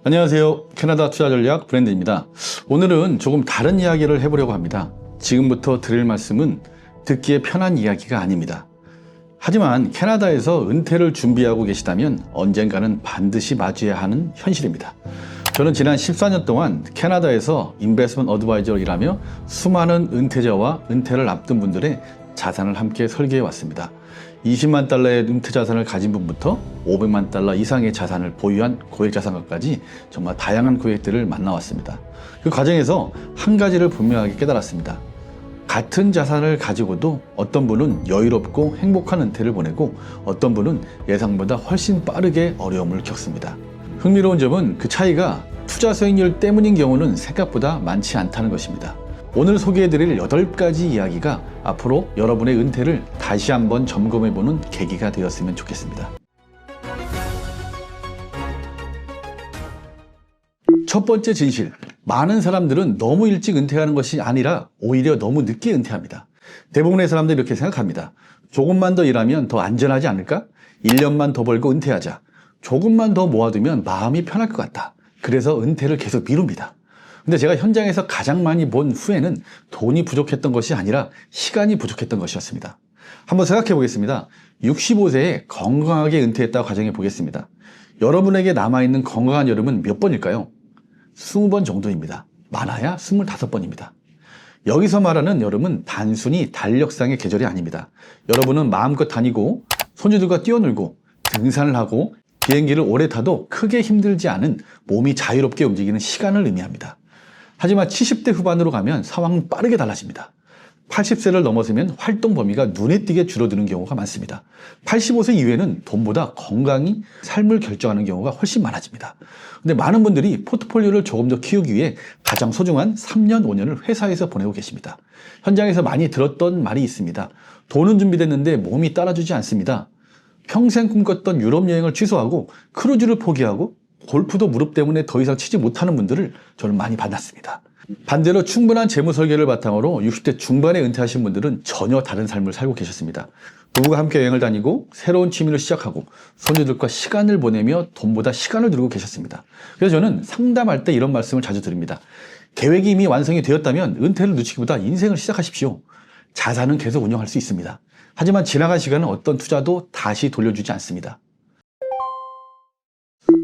안녕하세요. 캐나다 투자전략 브랜드입니다. 오늘은 조금 다른 이야기를 해보려고 합니다. 지금부터 드릴 말씀은 듣기에 편한 이야기가 아닙니다. 하지만 캐나다에서 은퇴를 준비하고 계시다면 언젠가는 반드시 맞이해야 하는 현실입니다. 저는 지난 14년 동안 캐나다에서 인베스트먼트 어드바이저로 일하며 수많은 은퇴자와 은퇴를 앞둔 분들의 자산을 함께 설계해 왔습니다. 20만 달러의 은퇴 자산을 가진 분부터 500만 달러 이상의 자산을 보유한 고액 자산가까지 정말 다양한 고객들을 만나왔습니다. 그 과정에서 한 가지를 분명하게 깨달았습니다. 같은 자산을 가지고도 어떤 분은 여유롭고 행복한 은퇴를 보내고 어떤 분은 예상보다 훨씬 빠르게 어려움을 겪습니다. 흥미로운 점은 그 차이가 투자 수익률 때문인 경우는 생각보다 많지 않다는 것입니다. 오늘 소개해드릴 8가지 이야기가 앞으로 여러분의 은퇴를 다시 한번 점검해보는 계기가 되었으면 좋겠습니다. 첫 번째 진실. 많은 사람들은 너무 일찍 은퇴하는 것이 아니라 오히려 너무 늦게 은퇴합니다. 대부분의 사람들이 이렇게 생각합니다. 조금만 더 일하면 더 안전하지 않을까? 1년만 더 벌고 은퇴하자. 조금만 더 모아두면 마음이 편할 것 같다. 그래서 은퇴를 계속 미룹니다. 근데 제가 현장에서 가장 많이 본 후에는 돈이 부족했던 것이 아니라 시간이 부족했던 것이었습니다. 한번 생각해 보겠습니다. 65세에 건강하게 은퇴했다고 가정해 보겠습니다. 여러분에게 남아있는 건강한 여름은 몇 번일까요? 20번 정도입니다. 많아야 25번입니다. 여기서 말하는 여름은 단순히 달력상의 계절이 아닙니다. 여러분은 마음껏 다니고 손주들과 뛰어놀고 등산을 하고 비행기를 오래 타도 크게 힘들지 않은 몸이 자유롭게 움직이는 시간을 의미합니다. 하지만 70대 후반으로 가면 상황은 빠르게 달라집니다. 80세를 넘어서면 활동 범위가 눈에 띄게 줄어드는 경우가 많습니다. 85세 이후에는 돈보다 건강이 삶을 결정하는 경우가 훨씬 많아집니다. 근데 많은 분들이 포트폴리오를 조금 더 키우기 위해 가장 소중한 3년, 5년을 회사에서 보내고 계십니다. 현장에서 많이 들었던 말이 있습니다. 돈은 준비됐는데 몸이 따라주지 않습니다. 평생 꿈꿨던 유럽 여행을 취소하고 크루즈를 포기하고 골프도 무릎 때문에 더 이상 치지 못하는 분들을 저는 많이 만났습니다. 반대로 충분한 재무 설계를 바탕으로 60대 중반에 은퇴하신 분들은 전혀 다른 삶을 살고 계셨습니다. 부부가 함께 여행을 다니고 새로운 취미를 시작하고 손주들과 시간을 보내며 돈보다 시간을 누리고 계셨습니다. 그래서 저는 상담할 때 이런 말씀을 자주 드립니다. 계획이 이미 완성이 되었다면 은퇴를 늦추기보다 인생을 시작하십시오. 자산은 계속 운영할 수 있습니다. 하지만 지나간 시간은 어떤 투자도 다시 돌려주지 않습니다.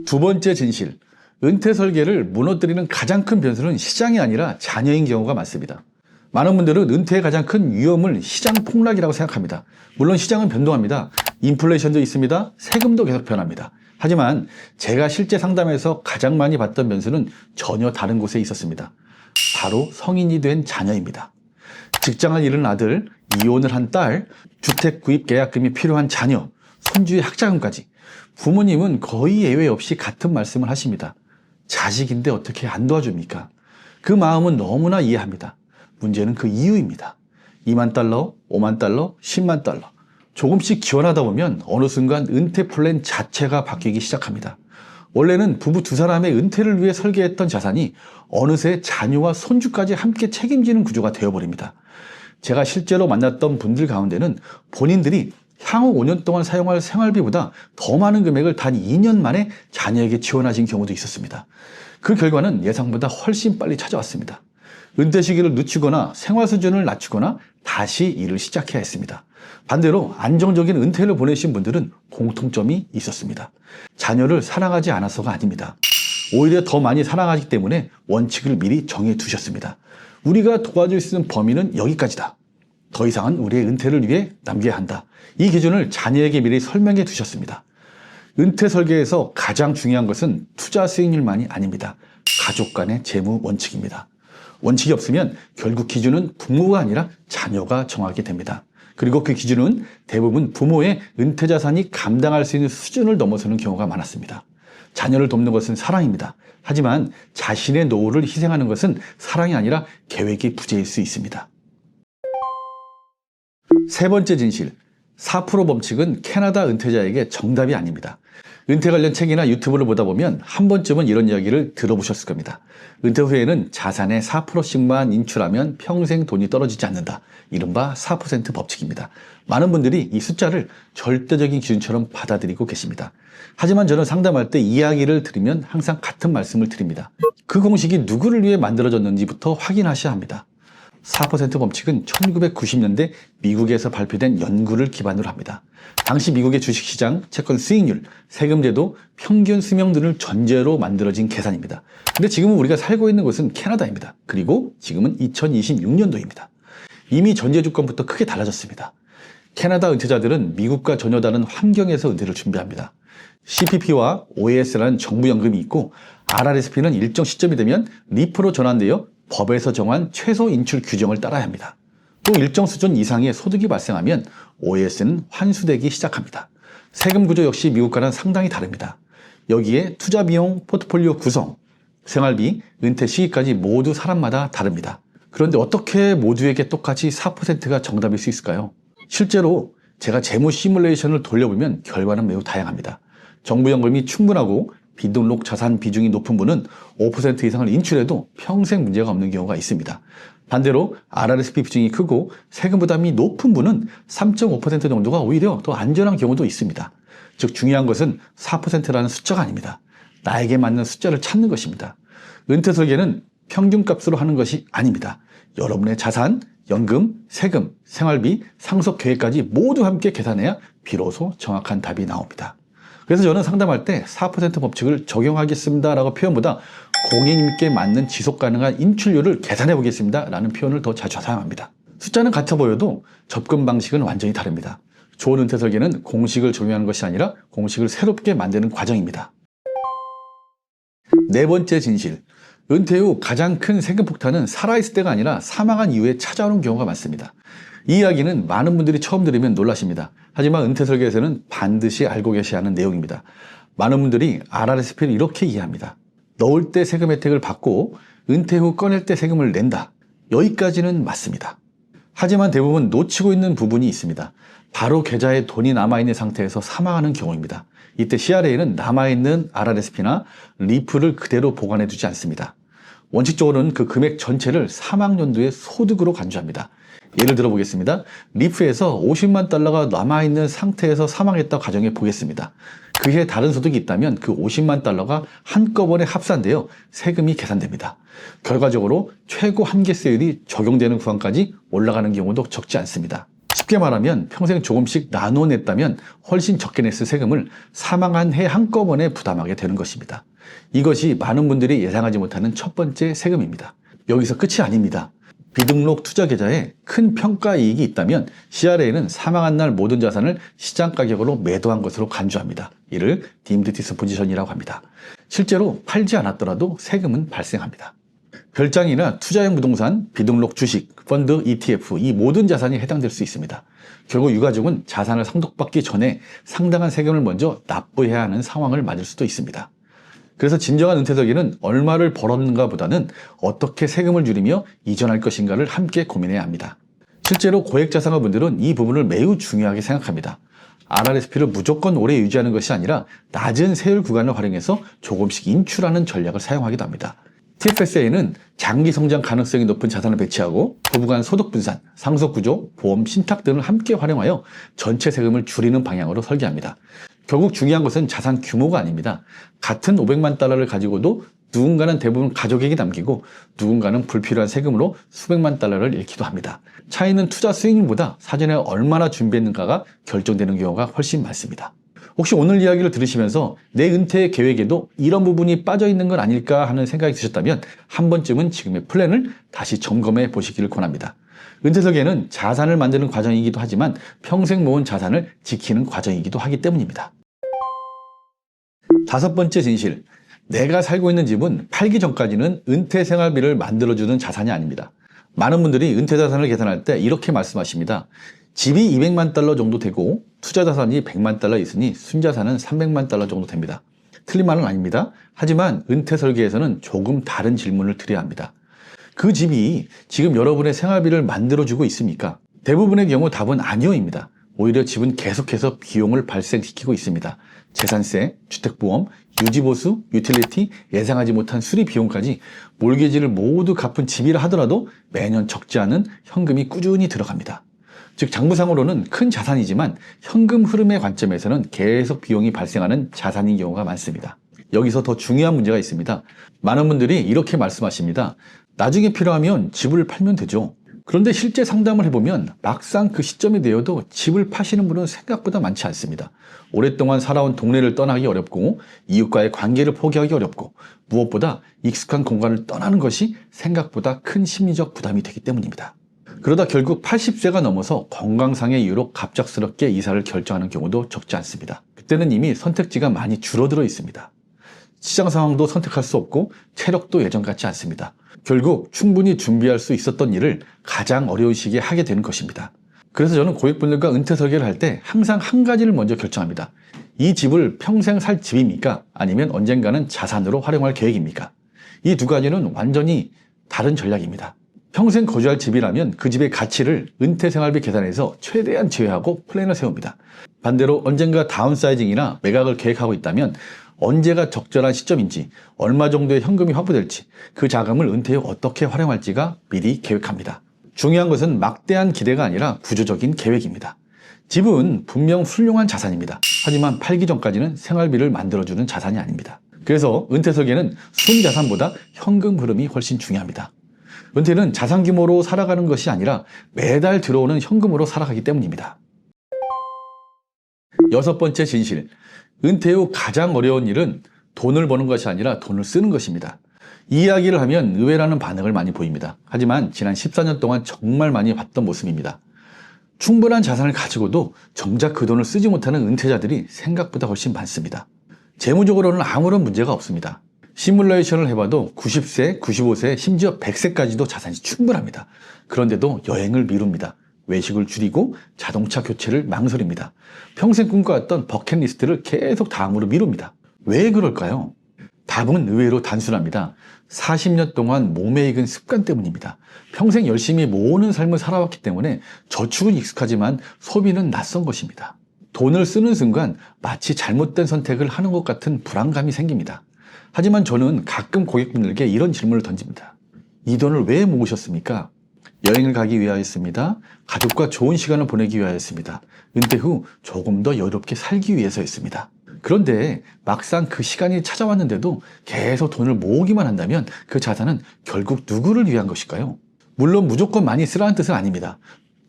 두 번째 진실. 은퇴 설계를 무너뜨리는 가장 큰 변수는 시장이 아니라 자녀인 경우가 많습니다. 많은 분들은 은퇴의 가장 큰 위험을 시장 폭락이라고 생각합니다. 물론 시장은 변동합니다. 인플레이션도 있습니다. 세금도 계속 변합니다. 하지만 제가 실제 상담에서 가장 많이 봤던 변수는 전혀 다른 곳에 있었습니다. 바로 성인이 된 자녀입니다. 직장을 잃은 아들, 이혼을 한 딸, 주택 구입 계약금이 필요한 자녀, 손주의 학자금까지 부모님은 거의 예외 없이 같은 말씀을 하십니다. 자식인데 어떻게 안 도와줍니까? 그 마음은 너무나 이해합니다. 문제는 그 이유입니다. 2만 달러, 5만 달러, 10만 달러. 조금씩 지원하다 보면 어느 순간 은퇴 플랜 자체가 바뀌기 시작합니다. 원래는 부부 두 사람의 은퇴를 위해 설계했던 자산이 어느새 자녀와 손주까지 함께 책임지는 구조가 되어버립니다. 제가 실제로 만났던 분들 가운데는 본인들이 향후 5년 동안 사용할 생활비보다 더 많은 금액을 단 2년 만에 자녀에게 지원하신 경우도 있었습니다. 그 결과는 예상보다 훨씬 빨리 찾아왔습니다. 은퇴 시기를 늦추거나 생활 수준을 낮추거나 다시 일을 시작해야 했습니다. 반대로 안정적인 은퇴를 보내신 분들은 공통점이 있었습니다. 자녀를 사랑하지 않아서가 아닙니다. 오히려 더 많이 사랑하기 때문에 원칙을 미리 정해 두셨습니다. 우리가 도와줄 수 있는 범위는 여기까지다. 더 이상은 우리의 은퇴를 위해 남겨야 한다. 이 기준을 자녀에게 미리 설명해 두셨습니다. 은퇴 설계에서 가장 중요한 것은 투자 수익률만이 아닙니다. 가족 간의 재무 원칙입니다. 원칙이 없으면 결국 기준은 부모가 아니라 자녀가 정하게 됩니다. 그리고 그 기준은 대부분 부모의 은퇴 자산이 감당할 수 있는 수준을 넘어서는 경우가 많았습니다. 자녀를 돕는 것은 사랑입니다. 하지만 자신의 노후를 희생하는 것은 사랑이 아니라 계획의 부재일 수 있습니다. 세 번째 진실. 4% 법칙은 캐나다 은퇴자에게 정답이 아닙니다. 은퇴 관련 책이나 유튜브를 보다 보면 한 번쯤은 이런 이야기를 들어보셨을 겁니다. 은퇴 후에는 자산의 4%씩만 인출하면 평생 돈이 떨어지지 않는다. 이른바 4% 법칙입니다. 많은 분들이 이 숫자를 절대적인 기준처럼 받아들이고 계십니다. 하지만 저는 상담할 때 이야기를 들으면 항상 같은 말씀을 드립니다. 그 공식이 누구를 위해 만들어졌는지부터 확인하셔야 합니다. 4% 법칙은 1990년대 미국에서 발표된 연구를 기반으로 합니다. 당시 미국의 주식시장, 채권 수익률, 세금제도, 평균 수명 등을 전제로 만들어진 계산입니다. 근데 지금은 우리가 살고 있는 곳은 캐나다입니다. 그리고 지금은 2026년도입니다. 이미 전제 조건부터 크게 달라졌습니다. 캐나다 은퇴자들은 미국과 전혀 다른 환경에서 은퇴를 준비합니다. CPP와 OAS라는 정부연금이 있고 RRSP는 일정 시점이 되면 리프로 전환되어 법에서 정한 최소 인출 규정을 따라야 합니다. 또 일정 수준 이상의 소득이 발생하면 OAS는 환수되기 시작합니다. 세금 구조 역시 미국과는 상당히 다릅니다. 여기에 투자 비용, 포트폴리오 구성, 생활비, 은퇴 시기까지 모두 사람마다 다릅니다. 그런데 어떻게 모두에게 똑같이 4%가 정답일 수 있을까요? 실제로 제가 재무 시뮬레이션을 돌려보면 결과는 매우 다양합니다. 정부연금이 충분하고 비등록 자산 비중이 높은 분은 5% 이상을 인출해도 평생 문제가 없는 경우가 있습니다. 반대로 RRSP 비중이 크고 세금 부담이 높은 분은 3.5% 정도가 오히려 더 안전한 경우도 있습니다. 즉 중요한 것은 4%라는 숫자가 아닙니다. 나에게 맞는 숫자를 찾는 것입니다. 은퇴 설계는 평균값으로 하는 것이 아닙니다. 여러분의 자산, 연금, 세금, 생활비, 상속 계획까지 모두 함께 계산해야 비로소 정확한 답이 나옵니다. 그래서 저는 상담할 때 4% 법칙을 적용하겠습니다 라고 표현보다 고객님께 맞는 지속 가능한 인출률을 계산해 보겠습니다 라는 표현을 더 자주 사용합니다. 숫자는 같아 보여도 접근 방식은 완전히 다릅니다. 좋은 은퇴 설계는 공식을 적용하는 것이 아니라 공식을 새롭게 만드는 과정입니다. 네 번째 진실. 은퇴 후 가장 큰 세금 폭탄은 살아있을 때가 아니라 사망한 이후에 찾아오는 경우가 많습니다. 이 이야기는 많은 분들이 처음 들으면 놀라십니다. 하지만 은퇴 설계에서는 반드시 알고 계셔야 하는 내용입니다. 많은 분들이 RRSP를 이렇게 이해합니다. 넣을 때 세금 혜택을 받고 은퇴 후 꺼낼 때 세금을 낸다. 여기까지는 맞습니다. 하지만 대부분 놓치고 있는 부분이 있습니다. 바로 계좌에 돈이 남아있는 상태에서 사망하는 경우입니다. 이때 CRA는 남아있는 RRSP나 리프를 그대로 보관해 두지 않습니다. 원칙적으로는 그 금액 전체를 사망연도의 소득으로 간주합니다. 예를 들어 보겠습니다. 리프에서 50만 달러가 남아있는 상태에서 사망했다고 가정해 보겠습니다. 그해 다른 소득이 있다면 그 50만 달러가 한꺼번에 합산되어 세금이 계산됩니다. 결과적으로 최고 한계세율이 적용되는 구간까지 올라가는 경우도 적지 않습니다. 쉽게 말하면 평생 조금씩 나눠 냈다면 훨씬 적게 냈을 세금을 사망한 해 한꺼번에 부담하게 되는 것입니다. 이것이 많은 분들이 예상하지 못하는 첫 번째 세금입니다. 여기서 끝이 아닙니다. 비등록 투자 계좌에 큰 평가 이익이 있다면 CRA는 사망한 날 모든 자산을 시장 가격으로 매도한 것으로 간주합니다. 이를 deemed disposition이라고 합니다. 실제로 팔지 않았더라도 세금은 발생합니다. 별장이나 투자형 부동산, 비등록 주식, 펀드, ETF 이 모든 자산이 해당될 수 있습니다. 결국 유가족은 자산을 상속받기 전에 상당한 세금을 먼저 납부해야 하는 상황을 맞을 수도 있습니다. 그래서 진정한 은퇴 설계는 얼마를 벌었는가 보다는 어떻게 세금을 줄이며 이전할 것인가를 함께 고민해야 합니다. 실제로 고액자산가분들은 이 부분을 매우 중요하게 생각합니다. RRSP를 무조건 오래 유지하는 것이 아니라 낮은 세율 구간을 활용해서 조금씩 인출하는 전략을 사용하기도 합니다. TFSA는 장기 성장 가능성이 높은 자산을 배치하고 부부 간 소득 분산, 상속 구조, 보험 신탁 등을 함께 활용하여 전체 세금을 줄이는 방향으로 설계합니다. 결국 중요한 것은 자산 규모가 아닙니다. 같은 500만 달러를 가지고도 누군가는 대부분 가족에게 남기고 누군가는 불필요한 세금으로 수백만 달러를 잃기도 합니다. 차이는 투자 수익률보다 사전에 얼마나 준비했는가가 결정되는 경우가 훨씬 많습니다. 혹시 오늘 이야기를 들으시면서 내 은퇴 계획에도 이런 부분이 빠져 있는 건 아닐까 하는 생각이 드셨다면 한 번쯤은 지금의 플랜을 다시 점검해 보시기를 권합니다. 은퇴 설계는 자산을 만드는 과정이기도 하지만 평생 모은 자산을 지키는 과정이기도 하기 때문입니다. 다섯 번째 진실. 내가 살고 있는 집은 팔기 전까지는 은퇴 생활비를 만들어주는 자산이 아닙니다. 많은 분들이 은퇴 자산을 계산할 때 이렇게 말씀하십니다. 집이 200만 달러 정도 되고 투자 자산이 100만 달러 있으니 순자산은 300만 달러 정도 됩니다. 틀린 말은 아닙니다. 하지만 은퇴 설계에서는 조금 다른 질문을 드려야 합니다. 그 집이 지금 여러분의 생활비를 만들어주고 있습니까? 대부분의 경우 답은 아니오입니다. 오히려 집은 계속해서 비용을 발생시키고 있습니다. 재산세, 주택보험, 유지보수, 유틸리티, 예상하지 못한 수리 비용까지 몰개지를 모두 갚은 집이라 하더라도 매년 적지 않은 현금이 꾸준히 들어갑니다. 즉 장부상으로는 큰 자산이지만 현금 흐름의 관점에서는 계속 비용이 발생하는 자산인 경우가 많습니다. 여기서 더 중요한 문제가 있습니다. 많은 분들이 이렇게 말씀하십니다. 나중에 필요하면 집을 팔면 되죠. 그런데 실제 상담을 해보면 막상 그 시점이 되어도 집을 파시는 분은 생각보다 많지 않습니다. 오랫동안 살아온 동네를 떠나기 어렵고 이웃과의 관계를 포기하기 어렵고 무엇보다 익숙한 공간을 떠나는 것이 생각보다 큰 심리적 부담이 되기 때문입니다. 그러다 결국 80세가 넘어서 건강상의 이유로 갑작스럽게 이사를 결정하는 경우도 적지 않습니다. 그때는 이미 선택지가 많이 줄어들어 있습니다. 시장 상황도 선택할 수 없고 체력도 예전 같지 않습니다. 결국 충분히 준비할 수 있었던 일을 가장 어려운 시기에 하게 되는 것입니다. 그래서 저는 고객분들과 은퇴 설계를 할 때 항상 한 가지를 먼저 결정합니다. 이 집을 평생 살 집입니까? 아니면 언젠가는 자산으로 활용할 계획입니까? 이 두 가지는 완전히 다른 전략입니다. 평생 거주할 집이라면 그 집의 가치를 은퇴 생활비 계산에서 최대한 제외하고 플랜을 세웁니다. 반대로 언젠가 다운사이징이나 매각을 계획하고 있다면 언제가 적절한 시점인지, 얼마 정도의 현금이 확보될지, 그 자금을 은퇴 후 어떻게 활용할지가 미리 계획합니다. 중요한 것은 막대한 기대가 아니라 구조적인 계획입니다. 집은 분명 훌륭한 자산입니다. 하지만 팔기 전까지는 생활비를 만들어주는 자산이 아닙니다. 그래서 은퇴 설계는 순자산보다 현금 흐름이 훨씬 중요합니다. 은퇴는 자산 규모로 살아가는 것이 아니라 매달 들어오는 현금으로 살아가기 때문입니다. 여섯 번째 진실. 은퇴 후 가장 어려운 일은 돈을 버는 것이 아니라 돈을 쓰는 것입니다. 이 이야기를 하면 의외라는 반응을 많이 보입니다. 하지만 지난 14년 동안 정말 많이 봤던 모습입니다. 충분한 자산을 가지고도 정작 그 돈을 쓰지 못하는 은퇴자들이 생각보다 훨씬 많습니다. 재무적으로는 아무런 문제가 없습니다. 시뮬레이션을 해봐도 90세, 95세, 심지어 100세까지도 자산이 충분합니다. 그런데도 여행을 미룹니다. 외식을 줄이고 자동차 교체를 망설입니다. 평생 꿈꿔왔던 버킷리스트를 계속 다음으로 미룹니다. 왜 그럴까요? 답은 의외로 단순합니다. 40년 동안 몸에 익은 습관 때문입니다. 평생 열심히 모으는 삶을 살아왔기 때문에 저축은 익숙하지만 소비는 낯선 것입니다. 돈을 쓰는 순간 마치 잘못된 선택을 하는 것 같은 불안감이 생깁니다. 하지만 저는 가끔 고객분들께 이런 질문을 던집니다. 이 돈을 왜 모으셨습니까? 여행을 가기 위하였습니다. 가족과 좋은 시간을 보내기 위하였습니다. 은퇴 후 조금 더 여유롭게 살기 위해서였습니다. 그런데 막상 그 시간이 찾아왔는데도 계속 돈을 모으기만 한다면 그 자산은 결국 누구를 위한 것일까요? 물론 무조건 많이 쓰라는 뜻은 아닙니다.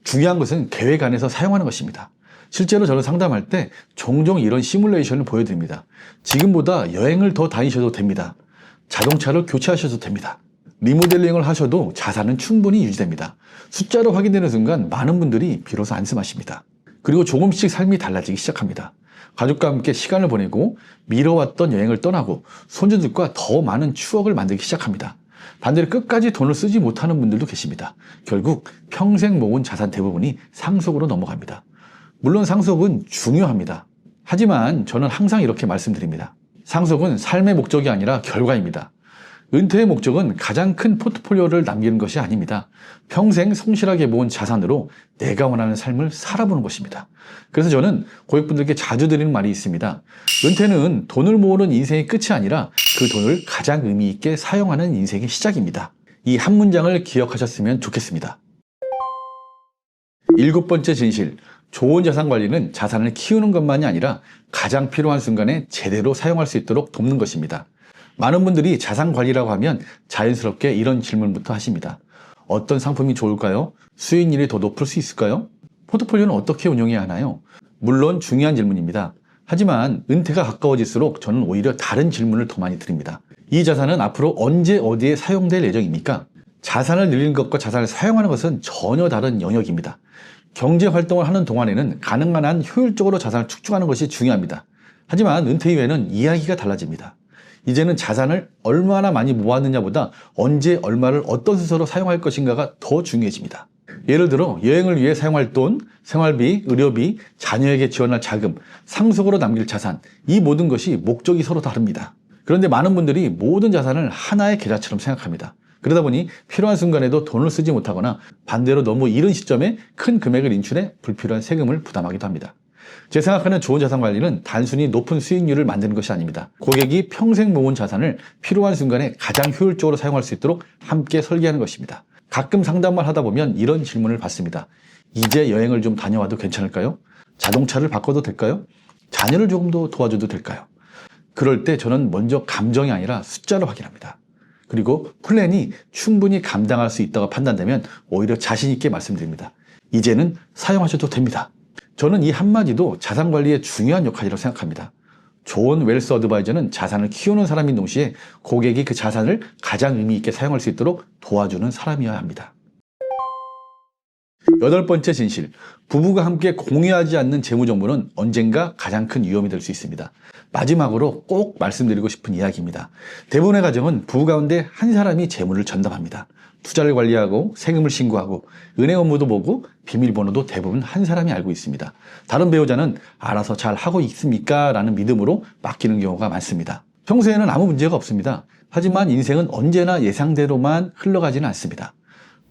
중요한 것은 계획 안에서 사용하는 것입니다. 실제로 저는 상담할 때 종종 이런 시뮬레이션을 보여드립니다. 지금보다 여행을 더 다니셔도 됩니다. 자동차를 교체하셔도 됩니다. 리모델링을 하셔도 자산은 충분히 유지됩니다. 숫자로 확인되는 순간 많은 분들이 비로소 안심하십니다. 그리고 조금씩 삶이 달라지기 시작합니다. 가족과 함께 시간을 보내고 미뤄왔던 여행을 떠나고 손주들과 더 많은 추억을 만들기 시작합니다. 반대로 끝까지 돈을 쓰지 못하는 분들도 계십니다. 결국 평생 모은 자산 대부분이 상속으로 넘어갑니다. 물론 상속은 중요합니다. 하지만 저는 항상 이렇게 말씀드립니다. 상속은 삶의 목적이 아니라 결과입니다. 은퇴의 목적은 가장 큰 포트폴리오를 남기는 것이 아닙니다. 평생 성실하게 모은 자산으로 내가 원하는 삶을 살아보는 것입니다. 그래서 저는 고객분들께 자주 드리는 말이 있습니다. 은퇴는 돈을 모으는 인생의 끝이 아니라 그 돈을 가장 의미 있게 사용하는 인생의 시작입니다. 이 한 문장을 기억하셨으면 좋겠습니다. 일곱 번째 진실. 좋은 자산 관리는 자산을 키우는 것만이 아니라 가장 필요한 순간에 제대로 사용할 수 있도록 돕는 것입니다. 많은 분들이 자산 관리라고 하면 자연스럽게 이런 질문부터 하십니다. 어떤 상품이 좋을까요? 수익률이 더 높을 수 있을까요? 포트폴리오는 어떻게 운영해야 하나요? 물론 중요한 질문입니다. 하지만 은퇴가 가까워질수록 저는 오히려 다른 질문을 더 많이 드립니다. 이 자산은 앞으로 언제 어디에 사용될 예정입니까? 자산을 늘리는 것과 자산을 사용하는 것은 전혀 다른 영역입니다. 경제 활동을 하는 동안에는 가능한 한 효율적으로 자산을 축적하는 것이 중요합니다. 하지만 은퇴 이후에는 이야기가 달라집니다. 이제는 자산을 얼마나 많이 모았느냐보다 언제 얼마를 어떤 순서로 사용할 것인가가 더 중요해집니다. 예를 들어 여행을 위해 사용할 돈, 생활비, 의료비, 자녀에게 지원할 자금, 상속으로 남길 자산, 이 모든 것이 목적이 서로 다릅니다. 그런데 많은 분들이 모든 자산을 하나의 계좌처럼 생각합니다. 그러다 보니 필요한 순간에도 돈을 쓰지 못하거나 반대로 너무 이른 시점에 큰 금액을 인출해 불필요한 세금을 부담하기도 합니다. 제가 생각하는 좋은 자산 관리는 단순히 높은 수익률을 만드는 것이 아닙니다. 고객이 평생 모은 자산을 필요한 순간에 가장 효율적으로 사용할 수 있도록 함께 설계하는 것입니다. 가끔 상담을 하다 보면 이런 질문을 받습니다. 이제 여행을 좀 다녀와도 괜찮을까요? 자동차를 바꿔도 될까요? 자녀를 조금 더 도와줘도 될까요? 그럴 때 저는 먼저 감정이 아니라 숫자로 확인합니다. 그리고 플랜이 충분히 감당할 수 있다고 판단되면 오히려 자신 있게 말씀드립니다. 이제는 사용하셔도 됩니다. 저는 이 한마디도 자산 관리의 중요한 역할이라고 생각합니다. 좋은 웰스 어드바이저는 자산을 키우는 사람인 동시에 고객이 그 자산을 가장 의미 있게 사용할 수 있도록 도와주는 사람이어야 합니다. 8번째 진실, 부부가 함께 공유하지 않는 재무 정보는 언젠가 가장 큰 위험이 될 수 있습니다. 마지막으로 꼭 말씀드리고 싶은 이야기입니다. 대부분의 가정은 부부 가운데 한 사람이 재무를 전담합니다. 투자를 관리하고 세금을 신고하고 은행 업무도 보고 비밀번호도 대부분 한 사람이 알고 있습니다. 다른 배우자는 알아서 잘 하고 있습니까? 라는 믿음으로 맡기는 경우가 많습니다. 평소에는 아무 문제가 없습니다. 하지만 인생은 언제나 예상대로만 흘러가지는 않습니다.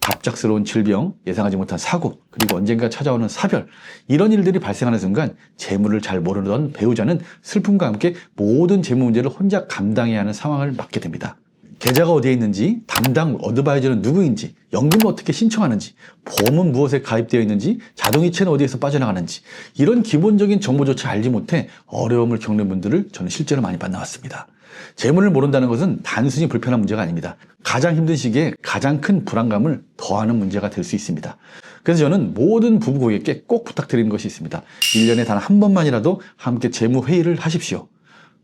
갑작스러운 질병, 예상하지 못한 사고, 그리고 언젠가 찾아오는 사별, 이런 일들이 발생하는 순간 재무를 잘 모르던 배우자는 슬픔과 함께 모든 재무 문제를 혼자 감당해야 하는 상황을 맞게 됩니다. 계좌가 어디에 있는지, 담당 어드바이저는 누구인지, 연금을 어떻게 신청하는지, 보험은 무엇에 가입되어 있는지, 자동이체는 어디에서 빠져나가는지, 이런 기본적인 정보조차 알지 못해 어려움을 겪는 분들을 저는 실제로 많이 만나왔습니다. 재무를 모른다는 것은 단순히 불편한 문제가 아닙니다. 가장 힘든 시기에 가장 큰 불안감을 더하는 문제가 될 수 있습니다. 그래서 저는 모든 부부 고객께 꼭 부탁드리는 것이 있습니다. 1년에 단 한 번만이라도 함께 재무 회의를 하십시오.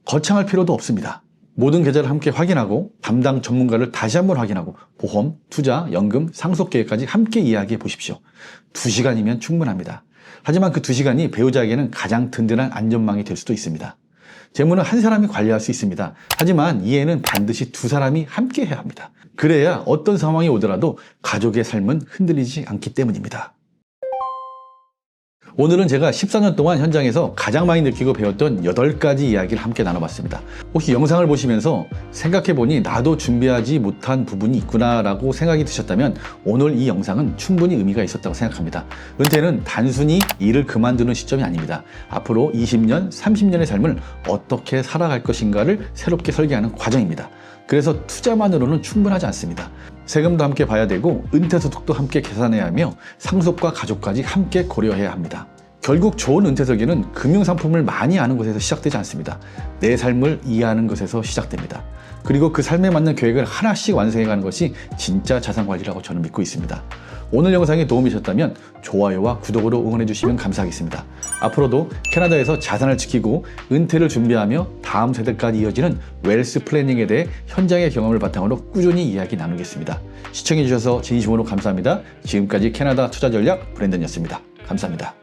거창할 필요도 없습니다. 모든 계좌를 함께 확인하고 담당 전문가를 다시 한번 확인하고 보험, 투자, 연금, 상속 계획까지 함께 이야기해 보십시오. 2시간이면 충분합니다. 하지만 그 2시간이 배우자에게는 가장 든든한 안전망이 될 수도 있습니다. 재무는 한 사람이 관리할 수 있습니다. 하지만 이해는 반드시 2사람이 함께 해야 합니다. 그래야 어떤 상황이 오더라도 가족의 삶은 흔들리지 않기 때문입니다. 오늘은 제가 14년 동안 현장에서 가장 많이 느끼고 배웠던 8가지 이야기를 함께 나눠봤습니다. 혹시 영상을 보시면서 생각해보니 나도 준비하지 못한 부분이 있구나 라고 생각이 드셨다면 오늘 이 영상은 충분히 의미가 있었다고 생각합니다. 은퇴는 단순히 일을 그만두는 시점이 아닙니다. 앞으로 20년, 30년의 삶을 어떻게 살아갈 것인가를 새롭게 설계하는 과정입니다. 그래서 투자만으로는 충분하지 않습니다. 세금도 함께 봐야 되고 은퇴소득도 함께 계산해야 하며 상속과 가족까지 함께 고려해야 합니다. 결국 좋은 은퇴설계는 금융상품을 많이 아는 것에서 시작되지 않습니다. 내 삶을 이해하는 것에서 시작됩니다. 그리고 그 삶에 맞는 계획을 하나씩 완성해가는 것이 진짜 자산관리라고 저는 믿고 있습니다. 오늘 영상이 도움이 되셨다면 좋아요와 구독으로 응원해주시면 감사하겠습니다. 앞으로도 캐나다에서 자산을 지키고 은퇴를 준비하며 다음 세대까지 이어지는 웰스 플래닝에 대해 현장의 경험을 바탕으로 꾸준히 이야기 나누겠습니다. 시청해주셔서 진심으로 감사합니다. 지금까지 캐나다 투자전략 브랜든이었습니다. 감사합니다.